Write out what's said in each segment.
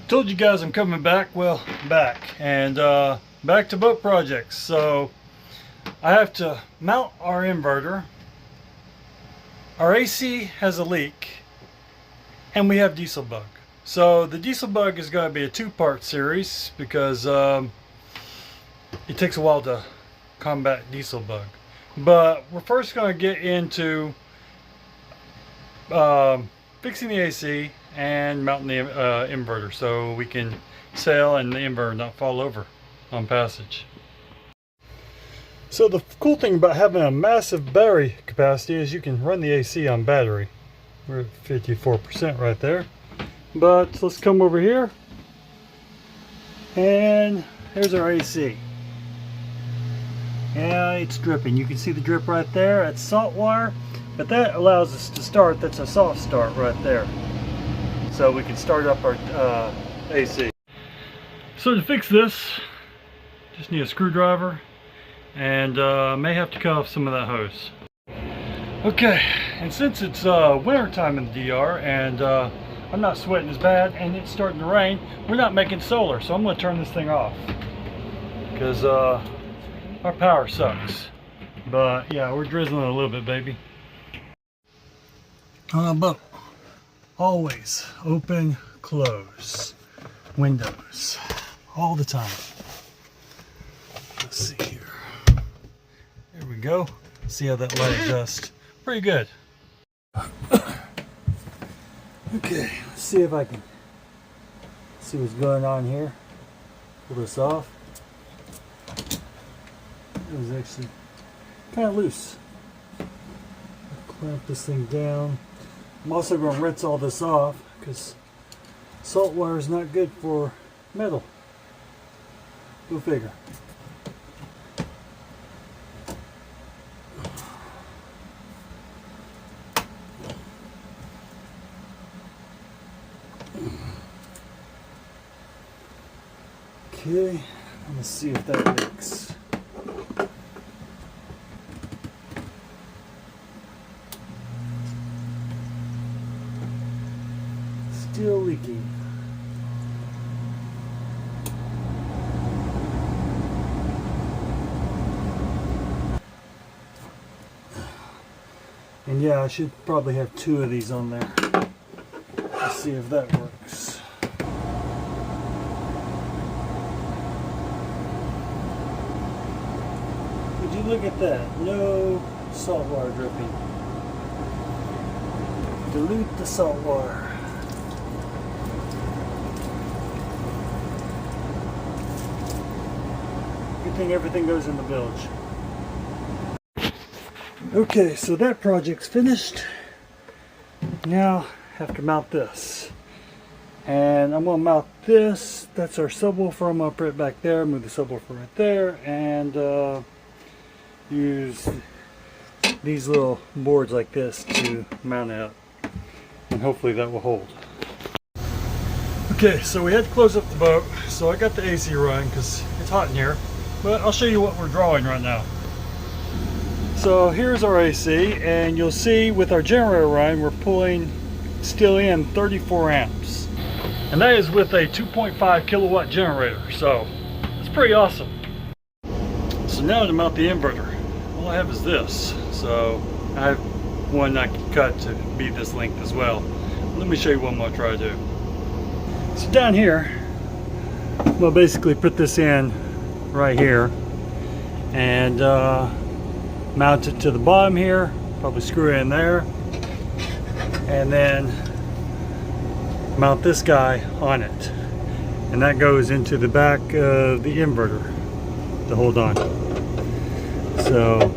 Told you guys I'm coming back. Well, back and back to boat projects. So I have to mount our inverter. Our AC has a leak and we have diesel bug. So the diesel bug is going to be a two-part series because it takes a while to combat diesel bug. But we're first going to get into fixing the AC and mounting the inverter so we can sail and the inverter not fall over on passage. So the cool thing about having a massive battery capacity is you can run the AC on battery. We're at 54% right there. But let's come over here and here's our AC. Yeah, it's dripping. You can see the drip right there. That's salt water, but that allows us to start. That's a soft start right there. So we can start up our AC. So to fix this, just need a screwdriver and may have to cut off some of that hose. Okay, and since it's winter time in the DR and I'm not sweating as bad and it's starting to rain, we're not making solar, so I'm going to turn this thing off because our power sucks. But yeah, we're drizzling a little bit, baby. But always open, close windows all the time. Let's see here. There we go. See how that light adjusts. Pretty good. Okay, let's see if I can see what's going on here. Pull this off. It was actually kind of loose. Clamp this thing down. I'm also going to rinse all this off because salt water is not good for metal. Go figure. Okay, let's see if that leaks. Still leaking. And yeah, I should probably have two of these on there. Let's see if that works. Would you look at that? No salt water dripping. Dilute the salt water. Good thing everything goes in the bilge. Okay, so that project's finished. Now I have to mount this. And I'm going to mount this. That's our subwoofer. I'm going to put it back there. Move the subwoofer right there. And use these little boards like this to mount it up. And hopefully that will hold. Okay, so we had to close up the boat. So I got the AC running because it's hot in here. But I'll show you what we're drawing right now. So here's our AC, and you'll see with our generator running, we're pulling still in 34 amps. And that is with a 2.5 kilowatt generator, so it's pretty awesome. So now to mount the inverter, all I have is this. So I have one I can cut to be this length as well. Let me show you what I'm going to try to do. So down here, we'll basically put this in right here and mount it to the bottom here, probably screw it in there, and then mount this guy on it, and that goes into the back of the inverter to hold on. So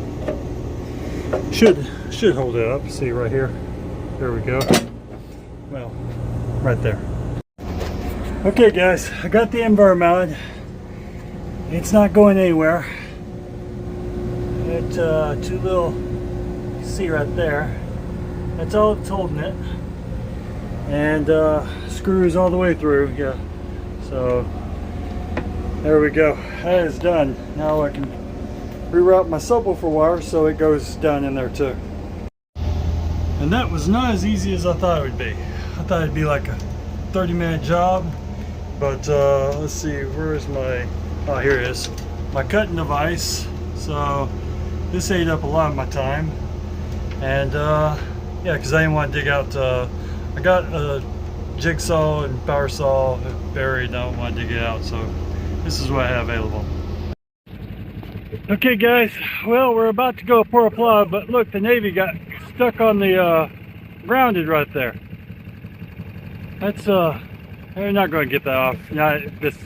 should hold it up. See right here, there we go. Well, right there. Okay guys, I got the inverter mounted. It's not going anywhere. Two little, you see right there, that's all that's holding it, and screws all the way through. Yeah, so there we go, that is done. Now I can reroute my subwoofer wire so it goes down in there too. And that was not as easy as I thought it would be. I thought it'd be like a 30-minute job, But let's see, where is my, oh, here it is, my cutting device. So this ate up a lot of my time, and yeah, because I didn't want to dig out, I got a jigsaw and power saw buried, and I don't want to dig it out, so this is what I have available. Okay guys, well, we're about to go pour a plow, but look, the Navy got stuck on the grounded right there. That's they're not going to get that off, not at this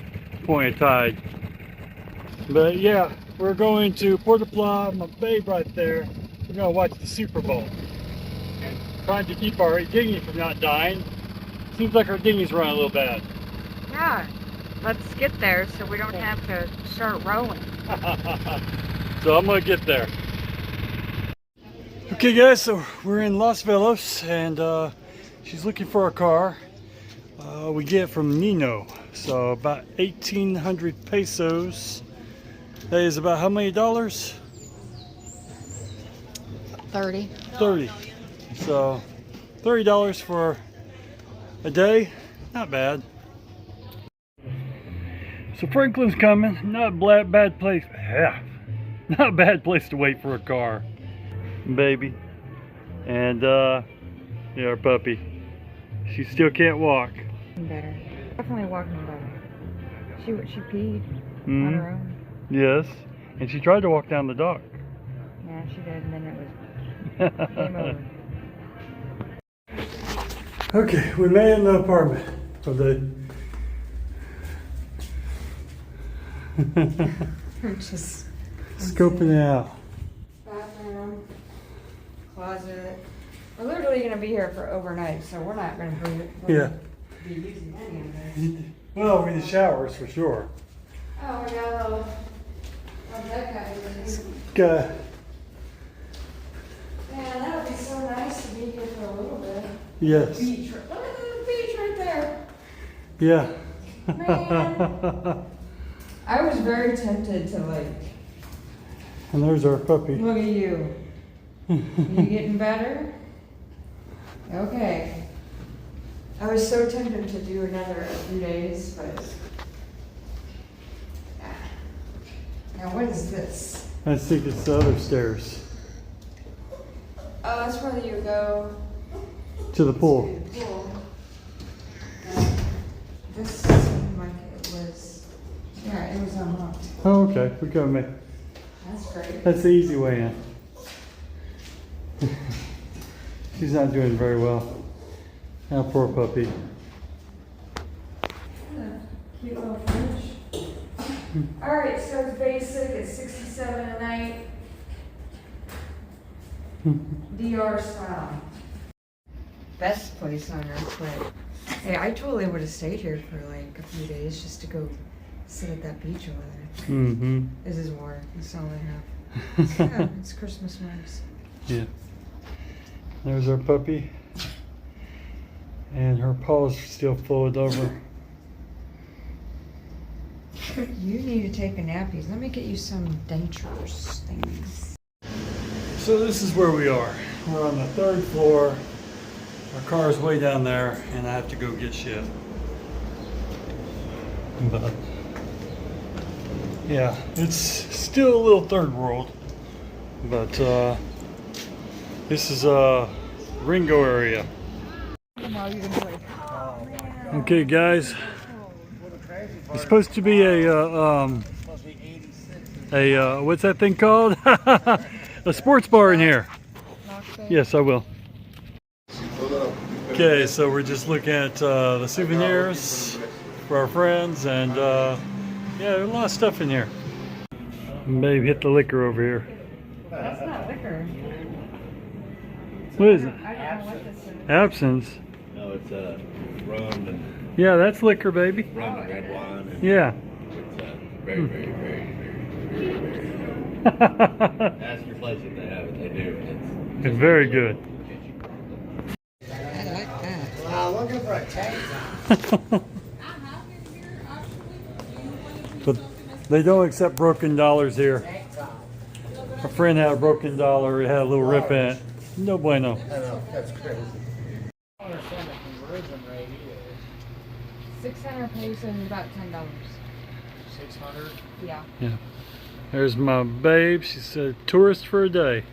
point of tide. But yeah, we're going to pour the plow, my babe right there. We're going to watch the Super Bowl, trying to keep our dinghy from not dying. Seems like our dinghy's running a little bad. Yeah, let's get there so we don't have to start rowing. So I'm gonna get there. Okay guys, so we're in Las Velas, and she's looking for a car. We get it from Nino, so about 1,800 pesos. That is about how many dollars? 30. 30. So $30 for a day, not bad. So Franklin's coming, not a bad place, yeah, not a bad place to wait for a car, baby. And yeah, our puppy, she still can't walk. Better, definitely walking better. She peed on her own. Yes, and she tried to walk down the dock. Yeah, she did, and then it was game over. Okay, we made it in the apartment for the Just scoping it out. bathroom, closet. We're literally going to be here for overnight, so we're not going to be using any of this. Well, we need showers for sure. Oh, we got a little that guy. Yeah, Man, that would be so nice to be here for a little bit. yes. Beach. Look at the beach right there. Yeah. Man. I was very tempted to like. And there's our puppy. Look at you. You getting better? Okay. I was so tempted to do another a few days, but. Now what is this? I think it's the other stairs Oh, that's where you go to the pool. to the pool. This seemed like it was. Yeah, it was unlocked. Oh, okay. We can make. That's great. That's the easy way in. She's not doing very well. Now, poor puppy. Cute little fridge. Alright, so it's basic, it's 67 a night. DR style. Best place on earth, but hey, I totally would have stayed here for like a few days just to go sit at that beach over there. Mm-hmm. This is war, that's all I have. Yeah, it's Christmas marks. Yeah. There's our puppy. And her paws still folded over. You need to take a nappy. Let me get you some dentures things. So this is where we are. We're on the 3rd floor. Our car is way down there, and I have to go get shit. But yeah, it's still a little third world. But this is Ringo area. Okay, guys. It's supposed to be a what's that thing called? A sports bar in here. Yes, I will. Okay, so we're just looking at the souvenirs for our friends, and yeah, there's a lot of stuff in here. Babe, hit the liquor over here. That's not liquor. What is it? I don't know what this is. Absinthe. No, it's rum and Yeah, that's liquor, baby. rum and red wine. And Yeah. it's very, very, very, very, very, very. Ask your place if they have it. They do. It's very good. I like that. Looking for a tank. But they don't accept broken dollars here. A friend had a broken dollar. It had a little rip in it. No bueno. I know, that's crazy. I understand the conversion rate is 600 pesos is about $10. 600. Yeah. Yeah. There's my babe. She's a tourist for a day.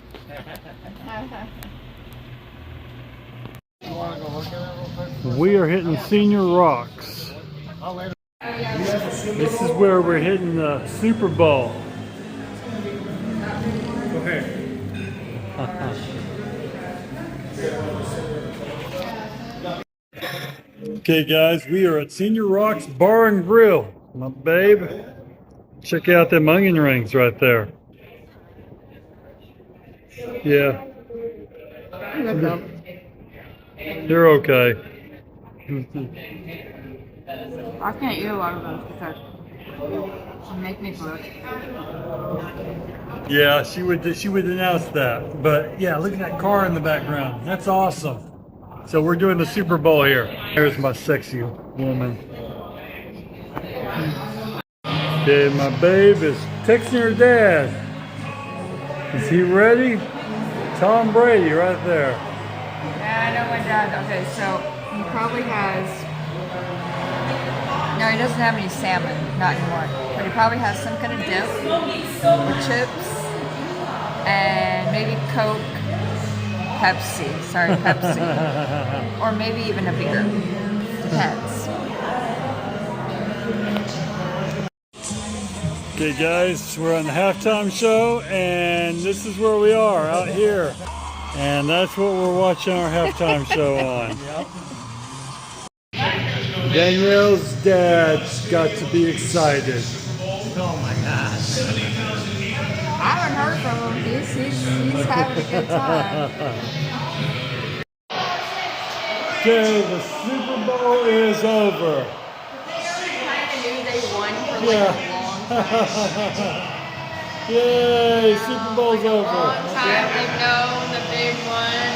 You want to go look at it real quick? We are hitting Senior Rocks. I'll later. This is where we're hitting the Super Bowl. Okay. Okay guys, we are at Senior Rocks Bar and Grill. My babe, check out them onion rings right there. Yeah, they're okay. I can't eat a lot of those because they make me bloat. Yeah, she would announce that. But yeah, look at that car in the background. That's awesome. So we're doing the Super Bowl here. There's my sexy woman. Okay, my babe is texting her dad. Is he ready? Tom Brady right there. Yeah, I know my dad. Okay, so he probably has. No, he doesn't have any salmon, not anymore. But he probably has some kind of dip or chips and maybe Coke, Pepsi. Sorry, Pepsi. Or maybe even a beer. Depends. Okay guys, we're on the halftime show and this is where we are, out here. And that's what we're watching our halftime show on. Danielle's dad's got to be excited. Oh my gosh. I haven't heard from him. He's having a good time. Okay, the Super Bowl is over. They already kind of knew they won for Yeah. a long time. Yay, Super Bowl's over. They've known the big one.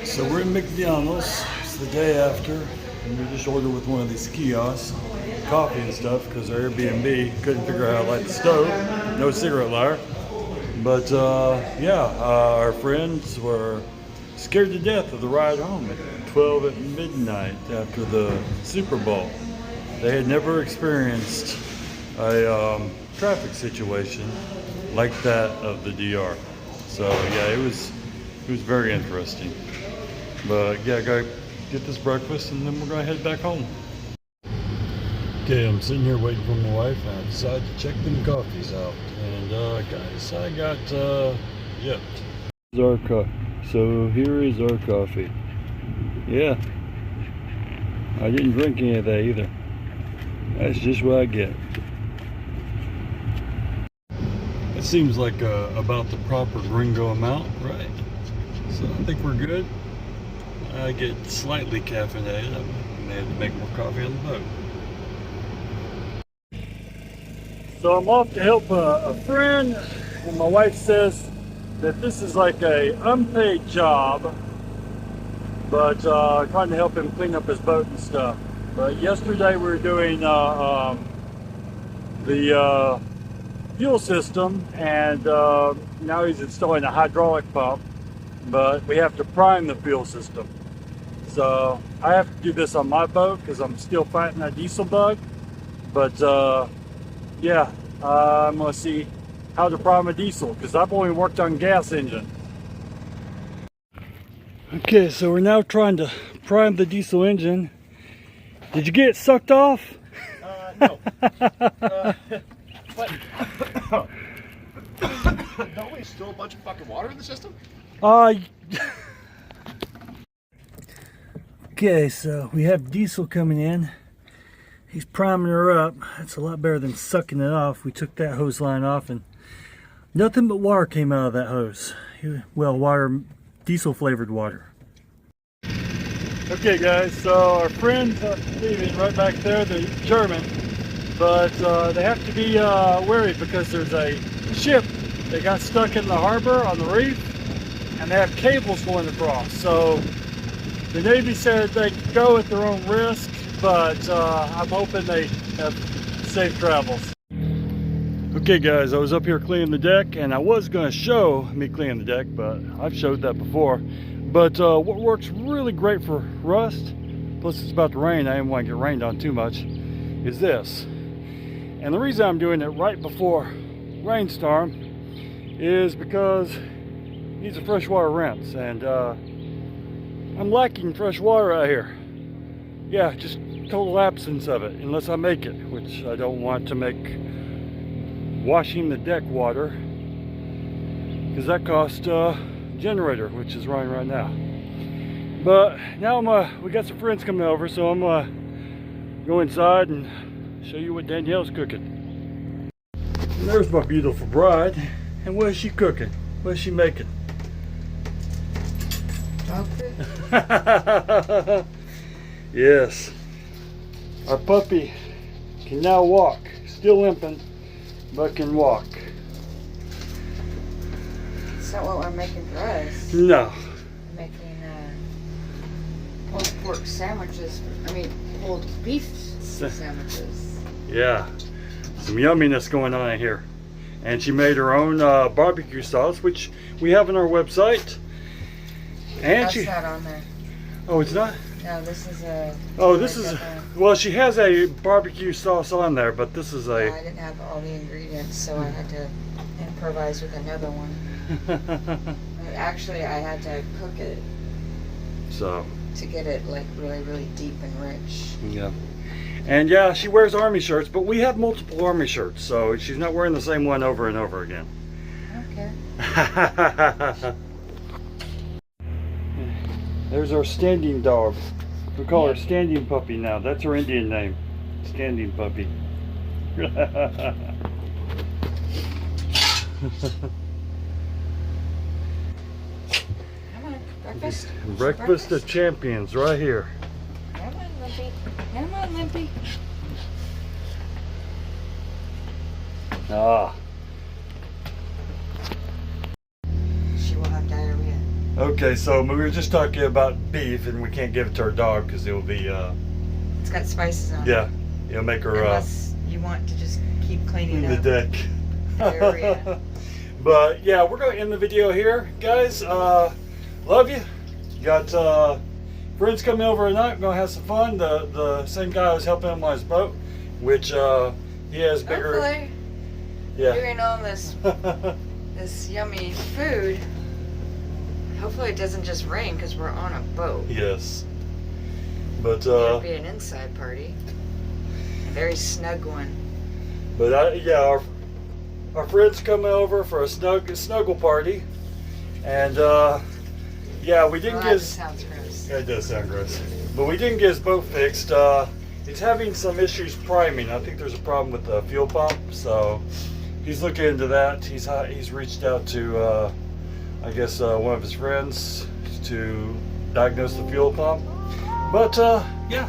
So we're in McDonald's. It's the day after. And we just ordered with one of these kiosks, coffee and stuff, because our Airbnb couldn't figure out how to light the stove. No cigarette lighter. But our friends were scared to death of the ride home at 12 at midnight after the Super Bowl. They had never experienced a traffic situation like that of the DR. So yeah, it was very interesting. But yeah, I gotta get this breakfast and then we're gonna head back home. Okay, I'm sitting here waiting for my wife and I decided to check them coffees out. And guys, I got so here is our coffee. Yeah, I didn't drink any of that either. That's just what I get. It seems like about the proper gringo amount, right? So I think we're good. I get slightly caffeinated. I may have to make more coffee on the boat. So I'm off to help a friend, and my wife says that this is like a unpaid job, but trying to help him clean up his boat and stuff. But yesterday we were doing the fuel system, and now he's installing a hydraulic pump, but we have to prime the fuel system. So I have to do this on my boat because I'm still fighting that diesel bug. But yeah, I'm gonna see how to prime a diesel because I've only worked on gas engine. Okay, so we're now trying to prime the diesel engine. Did you get it sucked off? No. But don't we still a bunch of fucking water in the system? Okay, so we have diesel coming in. He's priming her up. That's a lot better than sucking it off. We took that hose line off and nothing but water came out of that hose. Well, water, diesel flavored water. Okay guys, so our friends leaving right back there, they're German, but they have to be wary because there's a ship that got stuck in the harbor on the reef and they have cables going across. So the Navy said they could go at their own risk, but I'm hoping they have safe travels. Okay guys, I was up here cleaning the deck and I was going to show me cleaning the deck, but I've showed that before. But what works really great for rust plus it's about to rain, I didn't want to get rained on too much, is this. And the reason I'm doing it right before rainstorm is because it needs a freshwater rinse, and I'm lacking fresh water out here. Yeah, just total absence of it, unless I make it, which I don't want to make washing the deck water, because that costs generator, which is running right now. But now we got some friends coming over, so I'm gonna go inside and show you what Danielle's cooking. And there's my beautiful bride. And what is she cooking? What is she making? Dog food? Yes. Our puppy can now walk. Still limping, but can walk. Is that what we're making for us? No. We're making pulled pork sandwiches. Pulled beef sandwiches. Yeah. Some yumminess going on in here. And she made her own barbecue sauce, which we have on our website. And That's not on there. Oh, it's not? No, this is a... Oh, this is... Well, she has a barbecue sauce on there, but this is a... Yeah, I didn't have all the ingredients, so I had to improvise with another one. Actually, I had to cook it So... to get it like really, really deep and rich. Yeah. And yeah, she wears army shirts, but we have multiple army shirts, so she's not wearing the same one over and over again. I don't care. There's our standing dog. We call her Standing Puppy now. That's her Indian name. Standing Puppy. Come on, breakfast. Breakfast of champions right here. Come on, Limpy. Come on, Limpy. Ah. She will have diarrhea. Okay, so we were just talking about beef, and we can't give it to our dog because it'll be, It's got spices on it. yeah, it'll make her, Unless you want to just keep cleaning the up. deck. Diarrhea. But yeah, we're going to end the video here, guys. Love you. Got friends coming over tonight. We're going to have some fun. The same guy was helping him on his boat, which he has bigger. Hopefully, Yeah. doing all this yummy food. Hopefully it doesn't just rain because we're on a boat. Yes. But It'll be an inside party. A very snug one. but yeah, our friends coming over for a snuggle party, and yeah, we didn't Well, get. that sounds gross. Yeah, it does sound gross. But we didn't get his boat fixed. It's having some issues priming. I think there's a problem with the fuel pump, so he's looking into that. He's reached out to I guess one of his friends to diagnose the fuel pump. But yeah,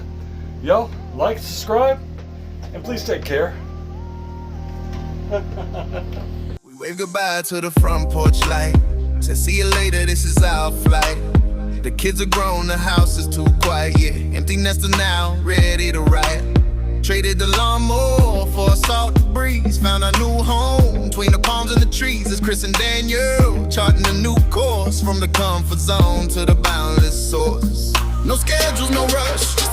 y'all like, subscribe, and please take care. We wave goodbye to the front porch light. Said see you later, this is our flight. The kids are grown, the house is too quiet, yeah. Empty nester now, ready to riot. Traded the lawnmower for a salt breeze. Found a new home between the palms and the trees. It's Chris and Daniel charting a new course, from the comfort zone to the boundless source. No schedules, no rush, just